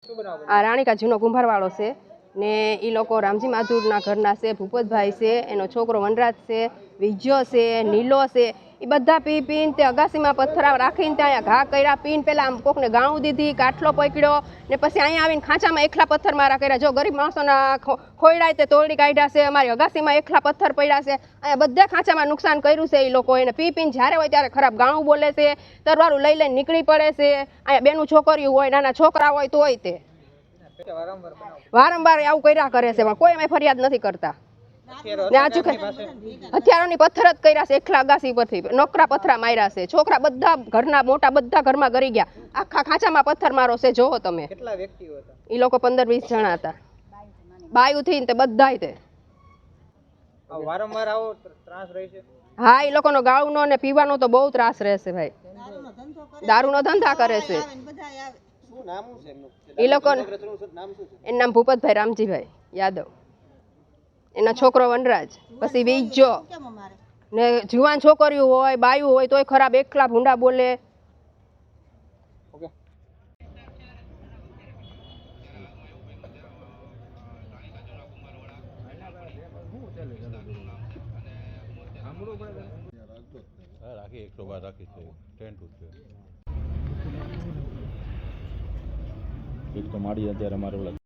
આ રાણીકા જૂનો કુંભારવાળો છે ને એ લોકો રામજી માધુરના ઘરના છે, ભૂપતભાઈ છે, એનો છોકરો વનરાજ છે, વિજ્યો છે, નીલો છે, એ બધા પી પીને તે અગાસીમાં પથ્થર રાખીને ત્યાં ઘા કર્યા, પીને પેલા આમ કોકને ગાણું દીધી, કાટલો પકડ્યો ને પછી અહીંયા આવીને ખાંચામાં એકલા પથ્થર મારા કર્યા. જો ગરીબ માણસોના ખોયડાય તે તોડી કાઢ્યા છે, અમારી અગાસીમાં એકલા પથ્થર પડ્યા છે, અહીંયા બધા ખાંચામાં નુકસાન કર્યું છે. એ લોકો એને પી પીને જ્યારે હોય ત્યારે ખરાબ ગાણું બોલે છે, તરવારું લઈ લઈને નીકળી પડે છે. અહીંયા બેનું છોકરીઓ હોય, નાના છોકરા હોય તોય તે વારંવાર આવું કર્યા કરે છે, કોઈ અમે ફરિયાદ નથી કરતા. હથિયારોની પથ્થર જ કર્યા છે, એકલા અગાસી પરથી નોકરા પથ્થરા માર્યા છે. છોકરા બધા ઘરના મોટા બધા ઘરમાં ગરી ગયા, આખા ખાંચામાં પથ્થર મારો છે. જોવો તમે, એ લોકો 15-20 જણા હતા, બાયુ થી તે બધા તે. હા, એ લોકોનો ગાળુનો ને પીવાનો તો બહુ ત્રાસ રહેશે ભાઈ. દારૂનો ધંધા કરે છે એ લોકો. એનું નામ ભૂપતભાઈ રામજીભાઈ યાદવ, એના છોકરો વનરાજ, પછી વિજો ને જુવાન છોકરીઓ હોય, બાયું હોય તોય ખરાબ એકલા ભૂંડા બોલે. રાખી 112 રાખી છે, ટેન્ટ એક તો માડી અત્યારે મારે